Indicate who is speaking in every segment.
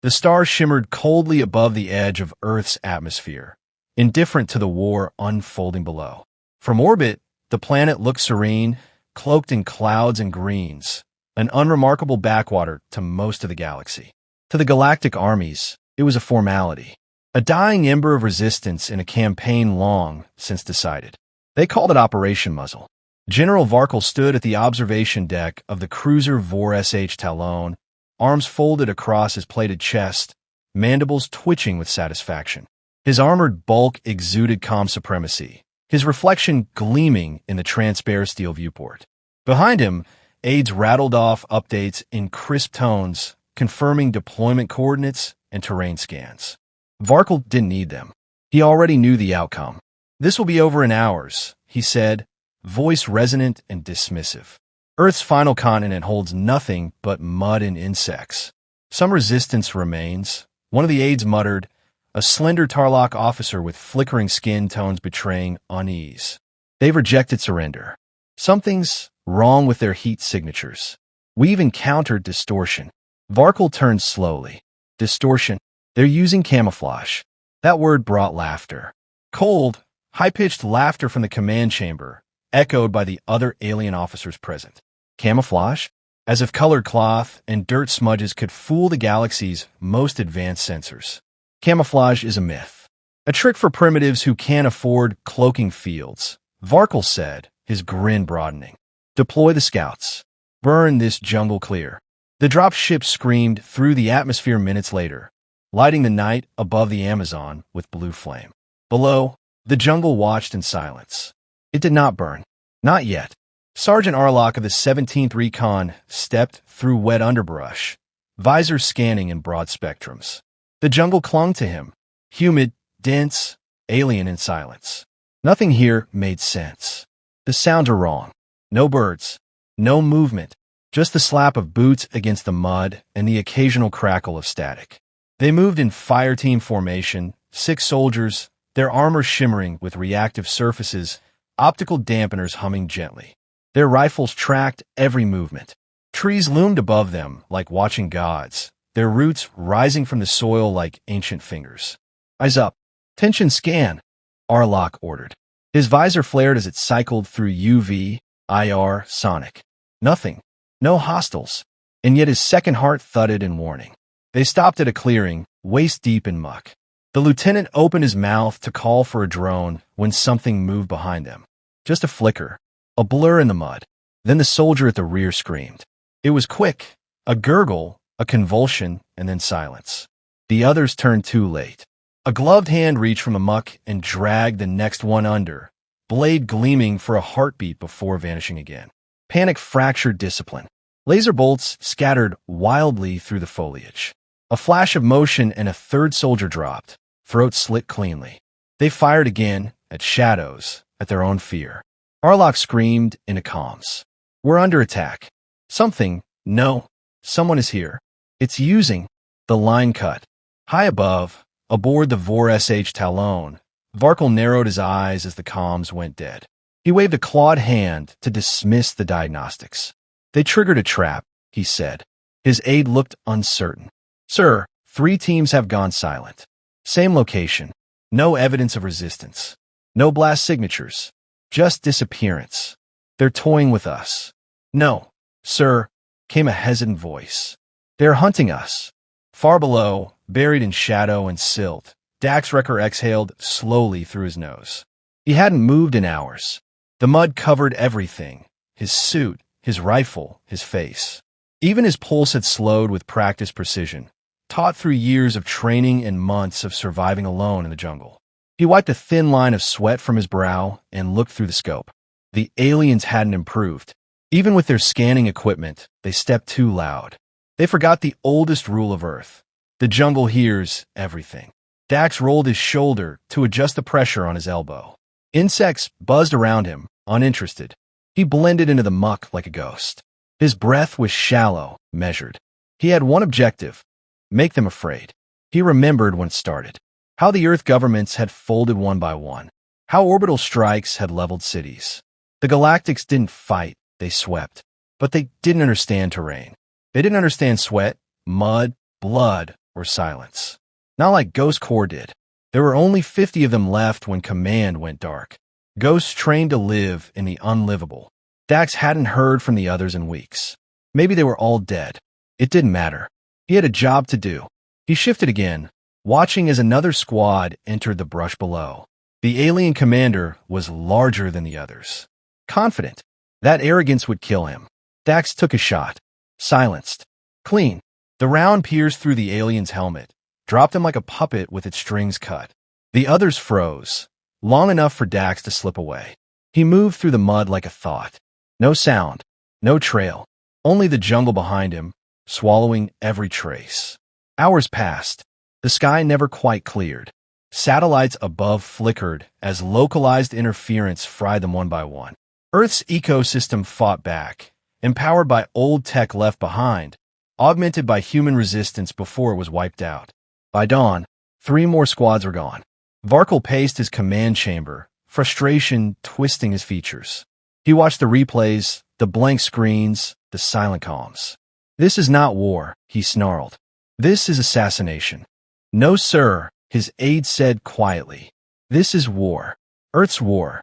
Speaker 1: The stars shimmered coldly above the edge of Earth's atmosphere, indifferent to the war unfolding below. From orbit, the planet looked serene, cloaked in clouds and greens, an unremarkable backwater to most of the galaxy. To the galactic armies, it was a formality, a dying ember of resistance in a campaign long since decided. They called it Operation Muzzle. General Varkul stood at the observation deck of the cruiser Vor Sh Talon, arms folded across his plated chest, mandibles twitching with satisfaction. His armored bulk exuded calm supremacy, his reflection gleaming in the transparent steel viewport. Behind him, aides rattled off updates in crisp tones, confirming deployment coordinates and terrain scans. Varkul didn't need them. He already knew the outcome. "This will be over in hours," he said, voice resonant and dismissive. "Earth's final continent holds nothing but mud and insects. Some resistance remains," one of the aides muttered, a slender Tarlock officer with flickering skin tones betraying unease. "They've rejected surrender. Something's wrong with their heat signatures. We've encountered distortion." Varkul turned slowly. Distortion? They're using camouflage. That word brought laughter. Cold, high-pitched laughter from the command chamber, echoed by the other alien officers present. Camouflage? As if colored cloth and dirt smudges could fool the galaxy's most advanced sensors. Camouflage is a myth. A trick for primitives who can't afford cloaking fields, Varkul said, his grin broadening. "Deploy the scouts. Burn this jungle clear." The drop ship screamed through the atmosphere minutes later, lighting the night above the Amazon with blue flame. Below, the jungle watched in silence. It did not burn. Not yet. Sergeant Arlock of the 17th Recon stepped through wet underbrush, visor scanning in broad spectrums. The jungle clung to him, humid, dense, alien in silence. Nothing here made sense. The sounds were wrong. No birds, no movement, just the slap of boots against the mud and the occasional crackle of static. They moved in fire-team formation, 6 soldiers, their armor shimmering with reactive surfaces, optical dampeners humming gently. Their rifles tracked every movement. Trees loomed above them like watching gods, their roots rising from the soil like ancient fingers. "Eyes up. Tension scan," Arlock ordered. His visor flared as it cycled through UV, IR, sonic. Nothing. No hostiles. And yet his second heart thudded in warning. They stopped at a clearing, waist-deep in muck. The lieutenant opened his mouth to call for a drone when something moved behind them. Just a flicker, a blur in the mud. Then the soldier at the rear screamed. It was quick, a gurgle, a convulsion, and then silence. The others turned too late. A gloved hand reached from the muck and dragged the next one under, blade gleaming for a heartbeat before vanishing again. Panic fractured discipline. Laser bolts scattered wildly through the foliage. A flash of motion and a third soldier dropped, throat slit cleanly. They fired again, at shadows, at their own fear. Arlock screamed into comms. "We're under attack. Something, no, someone is here. It's using." The line cut. High above, aboard the Vor Sh Talon, Varkul narrowed his eyes as the comms went dead. He waved a clawed hand to dismiss the diagnostics. "They triggered a trap," he said. His aide looked uncertain. "Sir, 3 teams have gone silent. Same location. No evidence of resistance. No blast signatures. Just disappearance. They're toying with us." "No, sir," came a hesitant voice. "They're hunting us." Far below, buried in shadow and silt, Dax Recker exhaled slowly through his nose. He hadn't moved in hours. The mud covered everything. His suit, his rifle, his face. Even his pulse had slowed with practiced precision, taught through years of training and months of surviving alone in the jungle. He wiped a thin line of sweat from his brow and looked through the scope. The aliens hadn't improved. Even with their scanning equipment, they stepped too loud. They forgot the oldest rule of Earth. The jungle hears everything. Dax rolled his shoulder to adjust the pressure on his elbow. Insects buzzed around him, uninterested. He blended into the muck like a ghost. His breath was shallow, measured. He had one objective: make them afraid. He remembered when it started. How the Earth governments had folded one by one. How orbital strikes had leveled cities. The Galactics didn't fight, they swept. But they didn't understand terrain. They didn't understand sweat, mud, blood, or silence. Not like Ghost Corps did. There were only 50 of them left when command went dark. Ghosts trained to live in the unlivable. Dax hadn't heard from the others in weeks. Maybe they were all dead. It didn't matter. He had a job to do. He shifted again, watching as another squad entered the brush below. The alien commander was larger than the others. Confident. That arrogance would kill him. Dax took a shot. Silenced. Clean. The round pierced through the alien's helmet, dropped him like a puppet with its strings cut. The others froze, long enough for Dax to slip away. He moved through the mud like a thought. No sound, no trail, only the jungle behind him, swallowing every trace. Hours passed. The sky never quite cleared. Satellites above flickered as localized interference fried them one by one. Earth's ecosystem fought back, empowered by old tech left behind, augmented by human resistance before it was wiped out. By dawn, 3 more squads were gone. Varkul paced his command chamber, frustration twisting his features. He watched the replays, the blank screens, the silent comms. This is not war, he snarled. This is assassination. No, sir, his aide said quietly. This is war. Earth's war.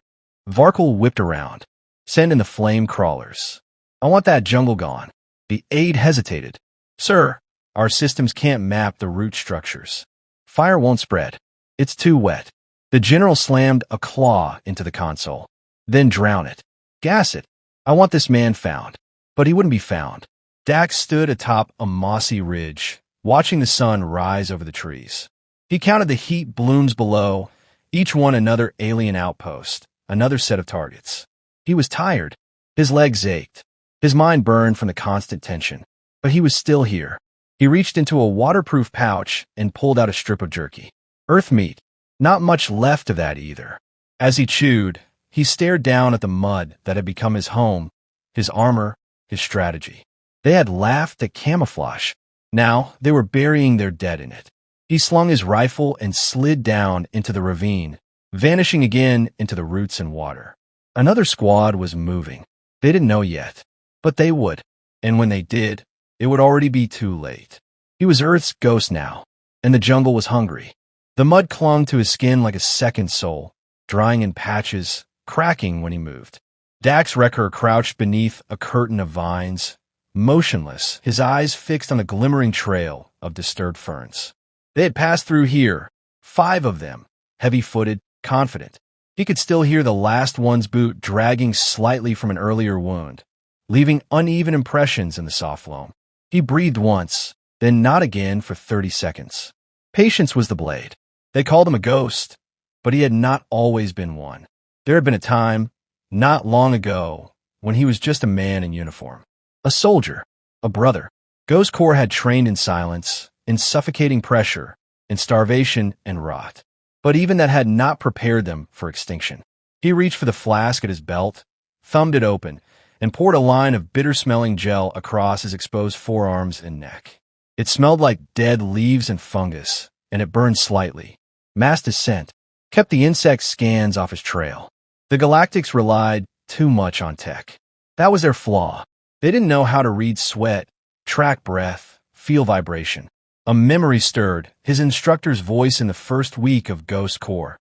Speaker 1: Varkul whipped around. Send in the flame crawlers. I want that jungle gone. The aide hesitated. Sir, our systems can't map the root structures. Fire won't spread. It's too wet. The general slammed a claw into the console. Then drown it. Gas it. I want this man found. But he wouldn't be found. Dax stood atop a mossy ridge, watching the sun rise over the trees. He counted the heat blooms below, each one another alien outpost, another set of targets. He was tired. His legs ached. His mind burned from the constant tension. But he was still here. He reached into a waterproof pouch and pulled out a strip of jerky. Earth meat. Not much left of that either. As he chewed, he stared down at the mud that had become his home, his armor, his strategy. They had laughed at camouflage. Now they were burying their dead in it. He slung his rifle and slid down into the ravine, vanishing again into the roots and water. Another squad was moving. They didn't know yet, but they would. And when they did, it would already be too late. He was Earth's ghost now, and the jungle was hungry. The mud clung to his skin like a second soul, drying in patches, cracking when he moved. Dax Recker crouched beneath a curtain of vines, motionless, his eyes fixed on the glimmering trail of disturbed ferns. They had passed through here, 5 of them, heavy-footed, confident. He could still hear the last one's boot dragging slightly from an earlier wound, leaving uneven impressions in the soft loam. He breathed once, then not again for 30 seconds. Patience was the blade. They called him a ghost, but he had not always been one. There had been a time, not long ago, when he was just a man in uniform. A soldier, a brother. Ghost Corps had trained in silence, in suffocating pressure, in starvation and rot. But even that had not prepared them for extinction. He reached for the flask at his belt, thumbed it open, and poured a line of bitter-smelling gel across his exposed forearms and neck. It smelled like dead leaves and fungus, and it burned slightly, masked his scent, kept the insect scans off his trail. The Galactics relied too much on tech. That was their flaw. They didn't know how to read sweat, track breath, feel vibration. A memory stirred, his instructor's voice in the first week of Ghost Corps.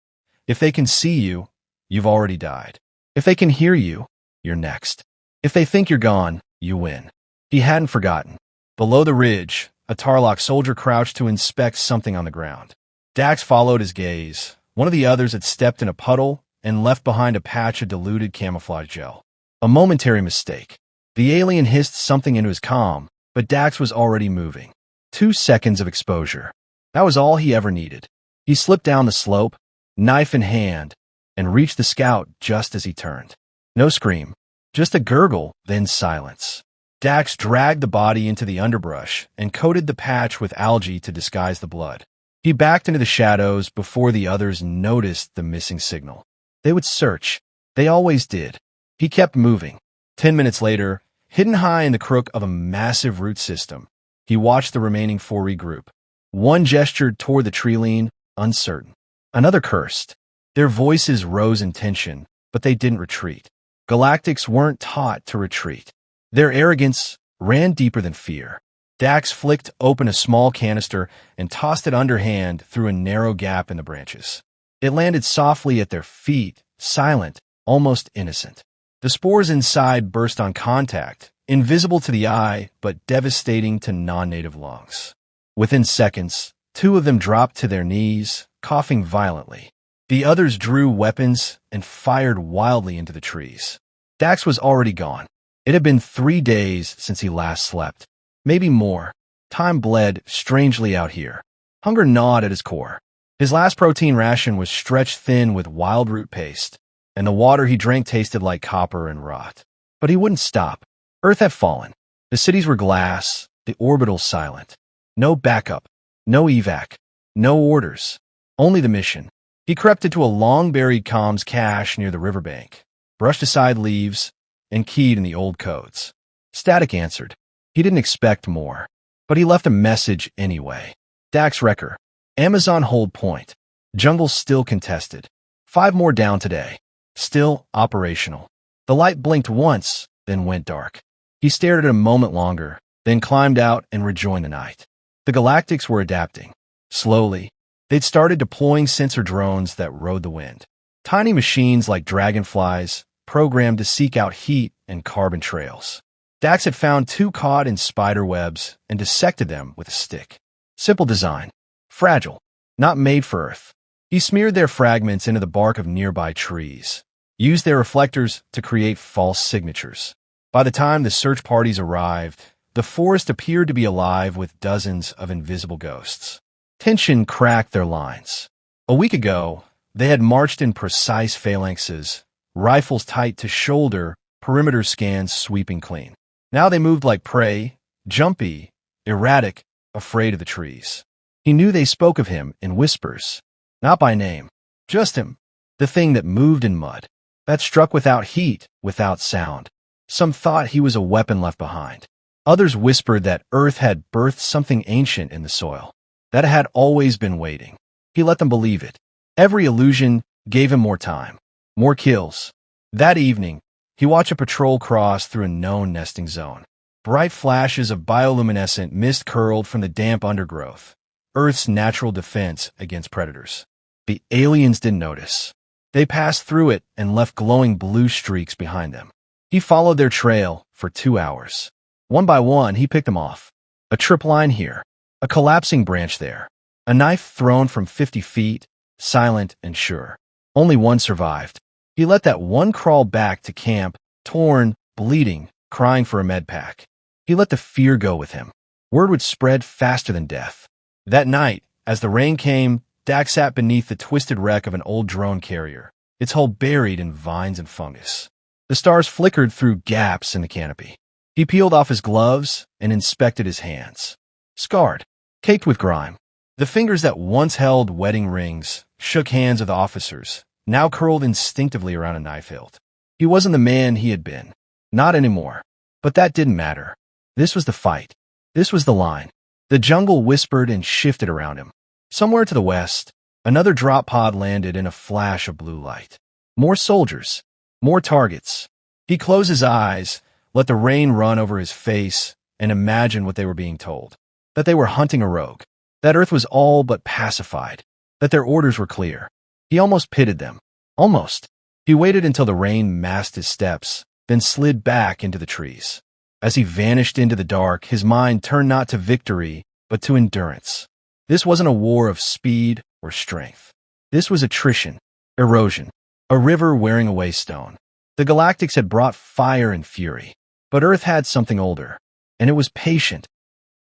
Speaker 1: If they can see you, you've already died. If they can hear you, you're next. If they think you're gone, you win. He hadn't forgotten. Below the ridge, a Tarlock soldier crouched to inspect something on the ground. Dax followed his gaze. One of the others had stepped in a puddle and left behind a patch of diluted camouflage gel. A momentary mistake. The alien hissed something into his comm, but Dax was already moving. 2 seconds of exposure. That was all he ever needed. He slipped down the slope, knife in hand, and reached the scout just as he turned. No scream, just a gurgle, then silence. Dax dragged the body into the underbrush and coated the patch with algae to disguise the blood. He backed into the shadows before the others noticed the missing signal. They would search. They always did. He kept moving. 10 minutes later, hidden high in the crook of a massive root system, he watched the remaining 4 regroup. One gestured toward the tree line, uncertain. Another cursed. Their voices rose in tension, but they didn't retreat. Galactics weren't taught to retreat. Their arrogance ran deeper than fear. Dax flicked open a small canister and tossed it underhand through a narrow gap in the branches. It landed softly at their feet, silent, almost innocent. The spores inside burst on contact, invisible to the eye but devastating to non-native lungs. Within seconds, 2 of them dropped to their knees, coughing violently. The others drew weapons and fired wildly into the trees. Dax was already gone. It had been 3 days since he last slept. Maybe more. Time bled strangely out here. Hunger gnawed at his core. His last protein ration was stretched thin with wild root paste, and the water he drank tasted like copper and rot. But he wouldn't stop. Earth had fallen. The cities were glass, the orbitals silent. No backup, no evac, no orders. Only the mission. He crept into a long-buried comms cache near the riverbank, brushed aside leaves, and keyed in the old codes. Static answered. He didn't expect more, but he left a message anyway. Dax Recker. Amazon hold point. Jungle still contested. 5 more down today. Still operational. The light blinked once, then went dark. He stared at it a moment longer, then climbed out and rejoined the night. The Galactics were adapting. Slowly, they'd started deploying sensor drones that rode the wind. Tiny machines like dragonflies, programmed to seek out heat and carbon trails. Dax had found 2 caught in spider webs and dissected them with a stick. Simple design. Fragile. Not made for Earth. He smeared their fragments into the bark of nearby trees, used their reflectors to create false signatures. By the time the search parties arrived, the forest appeared to be alive with dozens of invisible ghosts. Tension cracked their lines. A week ago, they had marched in precise phalanxes, rifles tight to shoulder, perimeter scans sweeping clean. Now they moved like prey, jumpy, erratic, afraid of the trees. He knew they spoke of him in whispers, not by name, just him, the thing that moved in mud, that struck without heat, without sound. Some thought he was a weapon left behind. Others whispered that Earth had birthed something ancient in the soil, that it had always been waiting. He let them believe it. Every illusion gave him more time, more kills. That evening, he watched a patrol cross through a known nesting zone. Bright flashes of bioluminescent mist curled from the damp undergrowth, Earth's natural defense against predators. The aliens didn't notice. They passed through it and left glowing blue streaks behind them. He followed their trail for 2 hours. One by one, he picked them off. A trip line here, a collapsing branch there, a knife thrown from 50 feet, silent and sure. Only one survived. He let that one crawl back to camp, torn, bleeding, crying for a med pack. He let the fear go with him. Word would spread faster than death. That night, as the rain came, Dax sat beneath the twisted wreck of an old drone carrier, its hull buried in vines and fungus. The stars flickered through gaps in the canopy. He peeled off his gloves and inspected his hands. Scarred, caked with grime. The fingers that once held wedding rings, shook hands with officers, now curled instinctively around a knife hilt. He wasn't the man he had been. Not anymore. But that didn't matter. This was the fight. This was the line. The jungle whispered and shifted around him. Somewhere to the west, another drop pod landed in a flash of blue light. More soldiers. More targets. He closed his eyes, let the rain run over his face, and imagined what they were being told. That they were hunting a rogue. That Earth was all but pacified. That their orders were clear. He almost pitied them. Almost. He waited until the rain masked his steps, then slid back into the trees. As he vanished into the dark, his mind turned not to victory, but to endurance. This wasn't a war of speed or strength. This was attrition, erosion, a river wearing away stone. The Galactics had brought fire and fury, but Earth had something older, and it was patient.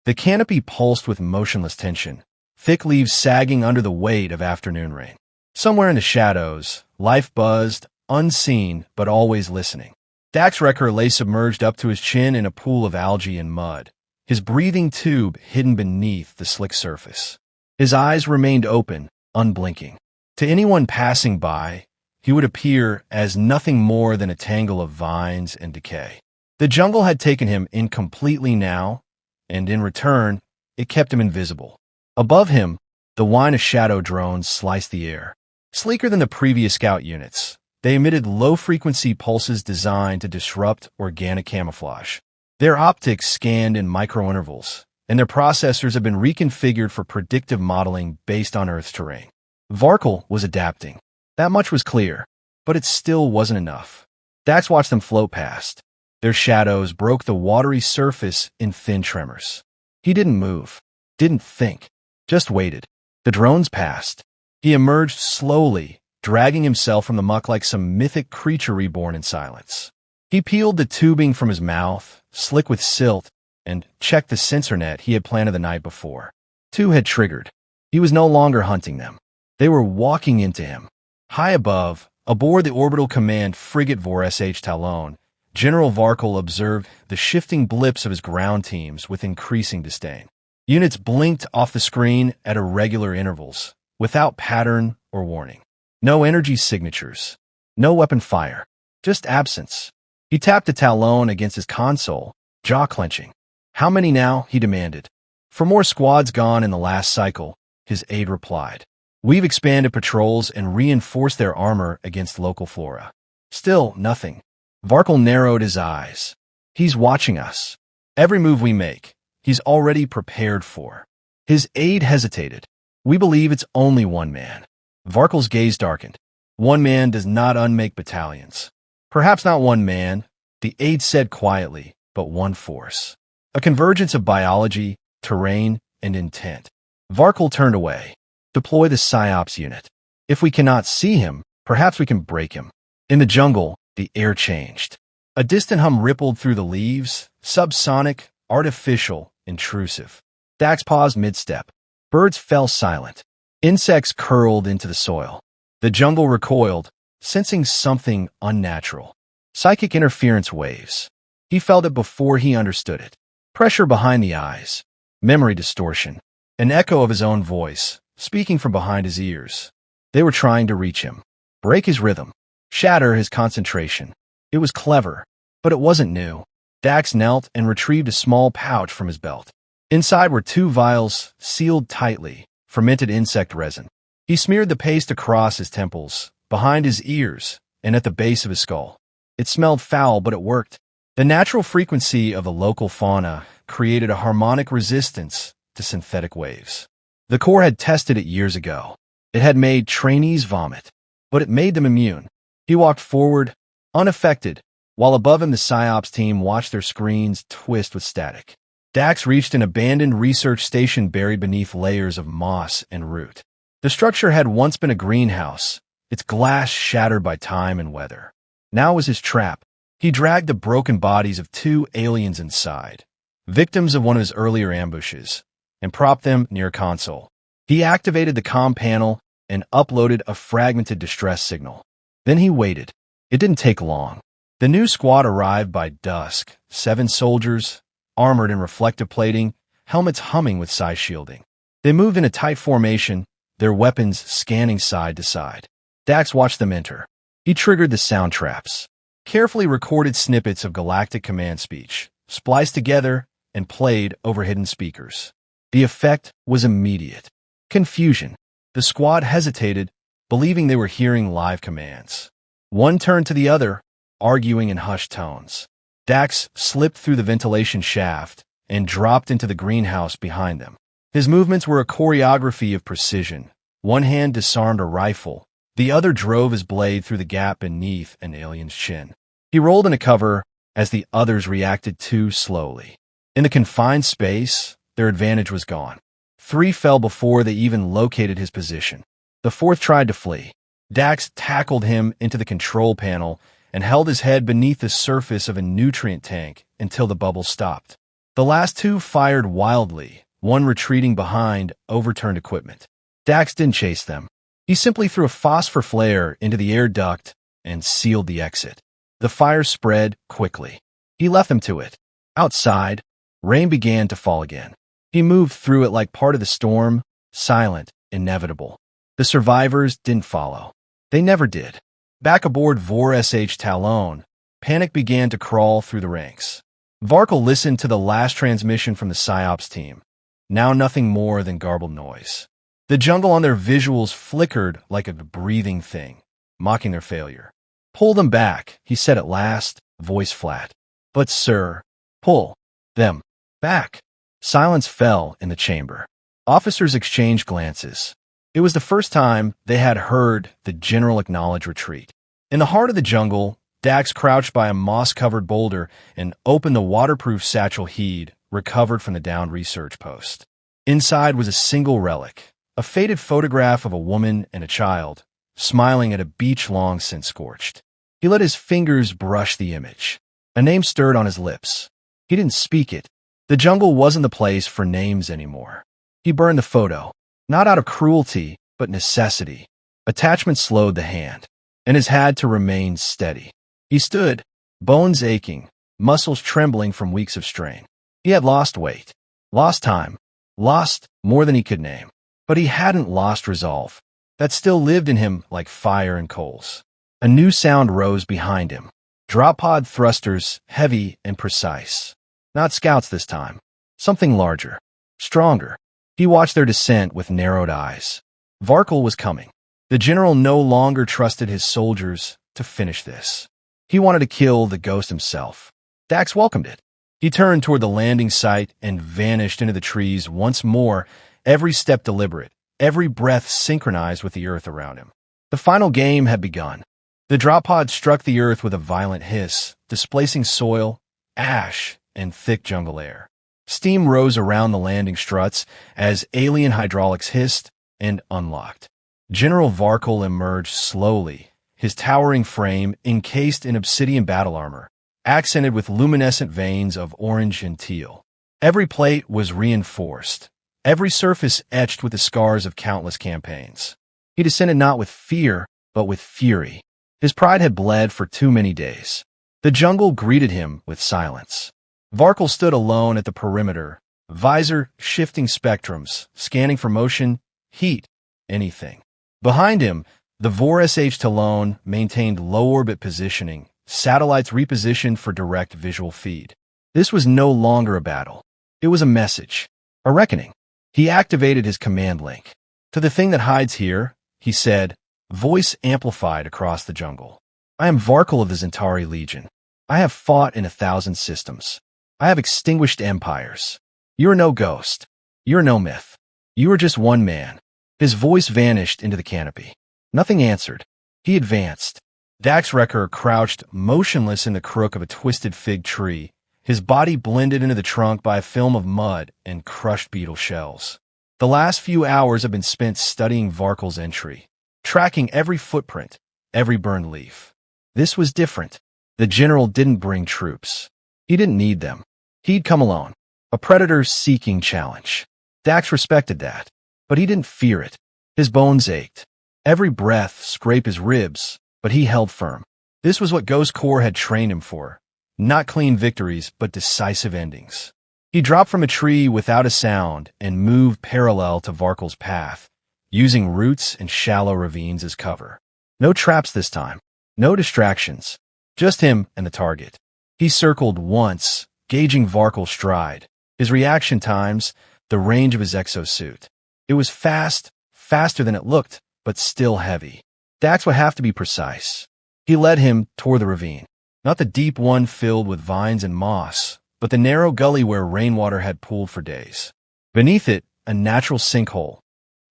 Speaker 1: The canopy pulsed with motionless tension, thick leaves sagging under the weight of afternoon rain. Somewhere in the shadows, life buzzed, unseen but always listening. Dax Recker lay submerged up to his chin in a pool of algae and mud, his breathing tube hidden beneath the slick surface. His eyes remained open, unblinking. To anyone passing by, he would appear as nothing more than a tangle of vines and decay. The jungle had taken him in completely now, and in return, it kept him invisible. Above him, the whine of shadow drones sliced the air. Sleeker than the previous scout units, they emitted low-frequency pulses designed to disrupt organic camouflage. Their optics scanned in micro-intervals, and their processors have been reconfigured for predictive modeling based on Earth's terrain. Varkul was adapting. That much was clear, but it still wasn't enough. Dax watched them float past. Their shadows broke the watery surface in thin tremors. He didn't move, didn't think, just waited. The drones passed. He emerged slowly, dragging himself from the muck like some mythic creature reborn in silence. He peeled the tubing from his mouth, slick with silt, and checked the sensor net he had planted the night before. 2 had triggered. He was no longer hunting them. They were walking into him. High above, aboard the orbital command frigate Vor-SH Talon, General Varkul observed the shifting blips of his ground teams with increasing disdain. Units blinked off the screen at irregular intervals, without pattern or warning. No energy signatures, no weapon fire, just absence. He tapped the Talon against his console, jaw clenching. How many now? He demanded. For more squads gone in the last cycle, his aide replied. We've expanded patrols and reinforced their armor against local flora. Still, nothing. Varkul narrowed his eyes. He's watching us. Every move we make, he's already prepared for. His aide hesitated. We believe it's only one man. Varkul's gaze darkened. One man does not unmake battalions. Perhaps not one man, the aide said quietly, but one force. A convergence of biology, terrain, and intent. Varkul turned away. Deploy the PsyOps unit. If we cannot see him, perhaps we can break him. In the jungle, the air changed. A distant hum rippled through the leaves, subsonic, artificial, intrusive. Dax paused mid-step. Birds fell silent. Insects curled into the soil. The jungle recoiled, sensing something unnatural. Psychic interference waves. He felt it before he understood it. Pressure behind the eyes. Memory distortion. An echo of his own voice, speaking from behind his ears. They were trying to reach him. Break his rhythm. Shatter his concentration. It was clever, but it wasn't new. Dax knelt and retrieved a small pouch from his belt. Inside were 2 vials, sealed tightly, fermented insect resin. He smeared the paste across his temples, behind his ears, and at the base of his skull. It smelled foul, but it worked. The natural frequency of the local fauna created a harmonic resistance to synthetic waves. The Corps had tested it years ago. It had made trainees vomit, but it made them immune. He walked forward, unaffected, while above him the PsyOps team watched their screens twist with static. Dax reached an abandoned research station buried beneath layers of moss and root. The structure had once been a greenhouse, its glass shattered by time and weather. Now was his trap. He dragged the broken bodies of 2 aliens inside, victims of one of his earlier ambushes, and propped them near a console. He activated the comm panel and uploaded a fragmented distress signal. Then he waited. It didn't take long. The new squad arrived by dusk, 7 soldiers, armored in reflective plating, helmets humming with psi shielding. They moved in a tight formation, their weapons scanning side to side. Dax watched them enter. He triggered the sound traps. Carefully recorded snippets of Galactic command speech, spliced together and played over hidden speakers. The effect was immediate. Confusion. The squad hesitated, believing they were hearing live commands. One turned to the other, arguing in hushed tones. Dax slipped through the ventilation shaft and dropped into the greenhouse behind them. His movements were a choreography of precision. One hand disarmed a rifle. The other drove his blade through the gap beneath an alien's chin. He rolled into cover as the others reacted too slowly. In the confined space, their advantage was gone. 3 fell before they even located his position. The 4th tried to flee. Dax tackled him into the control panel and held his head beneath the surface of a nutrient tank until the bubble stopped. The last 2 fired wildly, one retreating behind overturned equipment. Dax didn't chase them. He simply threw a phosphor flare into the air duct and sealed the exit. The fire spread quickly. He left them to it. Outside, rain began to fall again. He moved through it like part of the storm, silent, inevitable. The survivors didn't follow. They never did. Back aboard Vor-SH Talon, panic began to crawl through the ranks. Varkul listened to the last transmission from the PsyOps team. Now nothing more than garbled noise. The jungle on their visuals flickered like a breathing thing, mocking their failure. Pull them back, he said at last, voice flat. But sir, pull them back. Silence fell in the chamber. Officers exchanged glances. It was the first time they had heard the general acknowledge retreat. In the heart of the jungle, Dax crouched by a moss-covered boulder and opened the waterproof satchel he'd recovered from the downed research post. Inside was a single relic, a faded photograph of a woman and a child, smiling at a beach long since scorched. He let his fingers brush the image. A name stirred on his lips. He didn't speak it. The jungle wasn't the place for names anymore. He burned the photo, not out of cruelty, but necessity. Attachment slowed the hand, and his had to remain steady. He stood, bones aching, muscles trembling from weeks of strain. He had lost weight, lost time, lost more than he could name. But he hadn't lost resolve. That still lived in him like fire and coals. A new sound rose behind him. Drop pod thrusters, heavy and precise. Not scouts this time. Something larger, stronger. He watched their descent with narrowed eyes. Varkul was coming. The general no longer trusted his soldiers to finish this. He wanted to kill the ghost himself. Dax welcomed it. He turned toward the landing site and vanished into the trees once more, every step deliberate, every breath synchronized with the earth around him. The final game had begun. The drop pod struck the earth with a violent hiss, displacing soil, ash, and thick jungle air. Steam rose around the landing struts as alien hydraulics hissed and unlocked. General Varkul emerged slowly, his towering frame encased in obsidian battle armor, accented with luminescent veins of orange and teal. Every plate was reinforced, every surface etched with the scars of countless campaigns. He descended not with fear, but with fury. His pride had bled for too many days. The jungle greeted him with silence. Varkul stood alone at the perimeter, visor shifting spectrums, scanning for motion, heat, anything. Behind him, the VOR SH Talon maintained low-orbit positioning, satellites repositioned for direct visual feed. This was no longer a battle. It was a message, a reckoning. He activated his command link. To the thing that hides here, he said, voice amplified across the jungle. I am Varkul of the Zentari Legion. I have fought in 1,000 systems. I have extinguished empires. You are no ghost. You are no myth. You are just one man. His voice vanished into the canopy. Nothing answered. He advanced. Dax Recker crouched motionless in the crook of a twisted fig tree, his body blended into the trunk by a film of mud and crushed beetle shells. The last few hours have been spent studying Varkul's entry, tracking every footprint, every burned leaf. This was different. The general didn't bring troops. He didn't need them. He'd come alone, a predator seeking challenge. Dax respected that, but he didn't fear it. His bones ached. Every breath scraped his ribs, but he held firm. This was what Ghost Corps had trained him for. Not clean victories, but decisive endings. He dropped from a tree without a sound and moved parallel to Varkul's path, using roots and shallow ravines as cover. No traps this time. No distractions. Just him and the target. He circled once, gauging Varkul's stride, his reaction times, the range of his exosuit. It was fast, faster than it looked, but still heavy. Dax would have to be precise. He led him toward the ravine, not the deep one filled with vines and moss, but the narrow gully where rainwater had pooled for days. Beneath it, a natural sinkhole,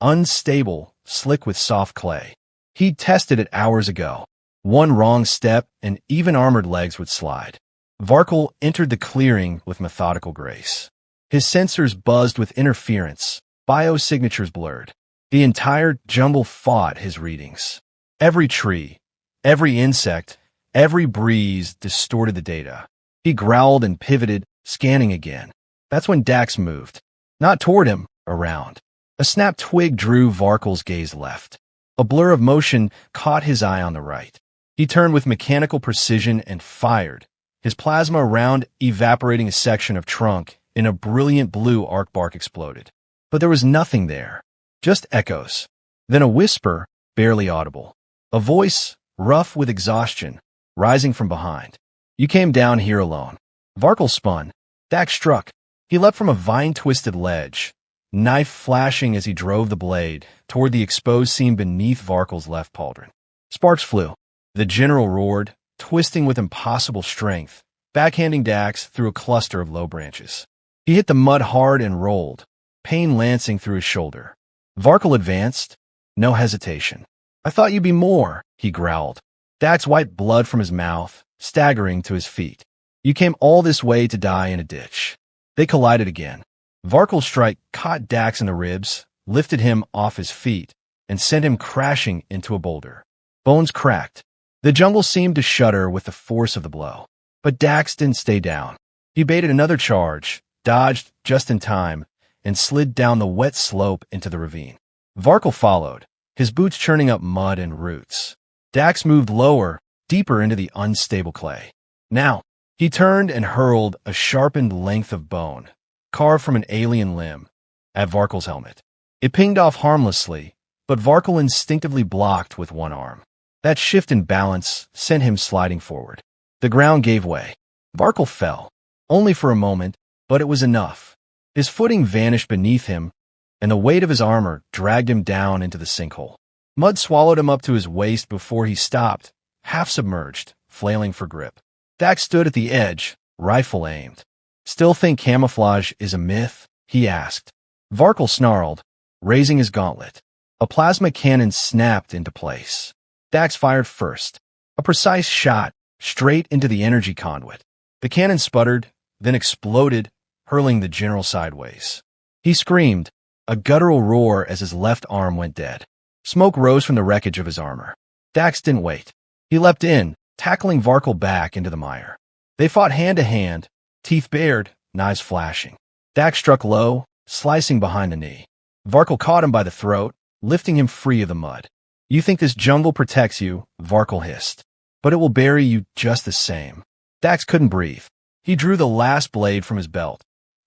Speaker 1: unstable, slick with soft clay. He'd tested it hours ago. One wrong step, and even armored legs would slide. Varkul entered the clearing with methodical grace. His sensors buzzed with interference, biosignatures blurred. The entire jungle fought his readings. Every tree, every insect, every breeze distorted the data. He growled and pivoted, scanning again. That's when Dax moved. Not toward him, around. A snapped twig drew Varkul's gaze left. A blur of motion caught his eye on the right. He turned with mechanical precision and fired, his plasma round evaporating a section of trunk. In a brilliant blue arc bark exploded. But there was nothing there. Just echoes. Then a whisper, barely audible. A voice, rough with exhaustion, rising from behind. You came down here alone. Varkul spun. Dax struck. He leapt from a vine-twisted ledge, knife flashing as he drove the blade toward the exposed seam beneath Varkul's left pauldron. Sparks flew. The general roared, twisting with impossible strength, backhanding Dax through a cluster of low branches. He hit the mud hard and rolled, pain lancing through his shoulder. Varkul advanced. No hesitation. "I thought you'd be more," he growled. Dax wiped blood from his mouth, staggering to his feet. "You came all this way to die in a ditch." They collided again. Varkul's strike caught Dax in the ribs, lifted him off his feet, and sent him crashing into a boulder. Bones cracked. The jungle seemed to shudder with the force of the blow. But Dax didn't stay down. He baited another charge, dodged just in time, and slid down the wet slope into the ravine. Varkul followed, his boots churning up mud and roots. Dax moved lower, deeper into the unstable clay. Now, he turned and hurled a sharpened length of bone, carved from an alien limb, at Varkul's helmet. It pinged off harmlessly, but Varkul instinctively blocked with one arm. That shift in balance sent him sliding forward. The ground gave way. Varkul fell, only for a moment, but it was enough. His footing vanished beneath him, and the weight of his armor dragged him down into the sinkhole. Mud swallowed him up to his waist before he stopped, half submerged, flailing for grip. Dax stood at the edge, rifle aimed. "Still think camouflage is a myth?" he asked. Varkul snarled, raising his gauntlet. A plasma cannon snapped into place. Dax fired first, a precise shot straight into the energy conduit. The cannon sputtered, then exploded, hurling the general sideways. He screamed, a guttural roar as his left arm went dead. Smoke rose from the wreckage of his armor. Dax didn't wait. He leapt in, tackling Varkul back into the mire. They fought hand to hand, teeth bared, knives flashing. Dax struck low, slicing behind the knee. Varkul caught him by the throat, lifting him free of the mud. "You think this jungle protects you," Varkul hissed, "but it will bury you just the same." Dax couldn't breathe. He drew the last blade from his belt,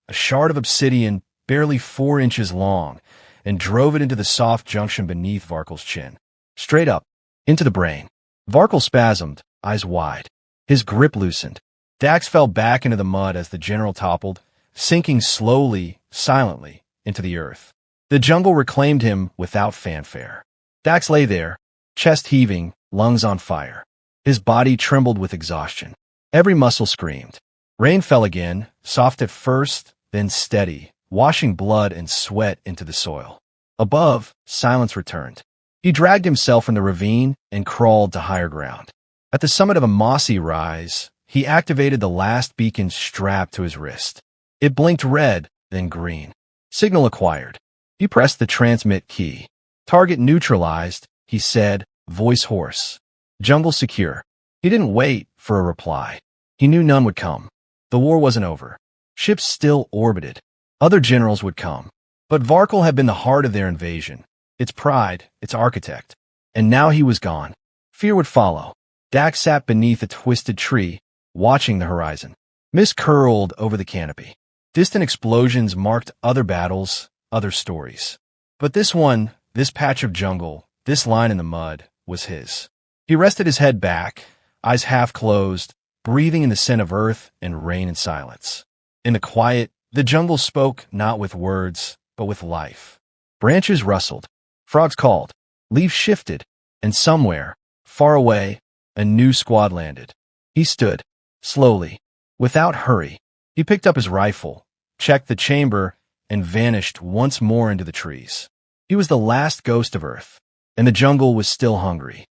Speaker 1: a shard of obsidian barely 4 inches long, and drove it into the soft junction beneath Varkul's chin. Straight up, into the brain. Varkul spasmed, eyes wide. His grip loosened. Dax fell back into the mud as the general toppled, sinking slowly, silently, into the earth. The jungle reclaimed him without fanfare. Dax lay there, chest heaving, lungs on fire. His body trembled with exhaustion. Every muscle screamed. Rain fell again, soft at first, then steady, washing blood and sweat into the soil. Above, silence returned. He dragged himself from the ravine and crawled to higher ground. At the summit of a mossy rise, he activated the last beacon strapped to his wrist. It blinked red, then green. Signal acquired. He pressed the transmit key. "Target neutralized," he said, voice hoarse. "Jungle secure." He didn't wait for a reply. He knew none would come. The war wasn't over. Ships still orbited. Other generals would come. But Varkul had been the heart of their invasion, its pride, its architect. And now he was gone. Fear would follow. Dax sat beneath a twisted tree, watching the horizon. Mist curled over the canopy. Distant explosions marked other battles, other stories. But this one, this patch of jungle, this line in the mud, was his. He rested his head back, eyes half closed, breathing in the scent of earth and rain and silence. In the quiet, the jungle spoke not with words, but with life. Branches rustled, frogs called, leaves shifted, and somewhere, far away, a new squad landed. He stood, slowly, without hurry. He picked up his rifle, checked the chamber, and vanished once more into the trees. He was the last ghost of Earth, and the jungle was still hungry.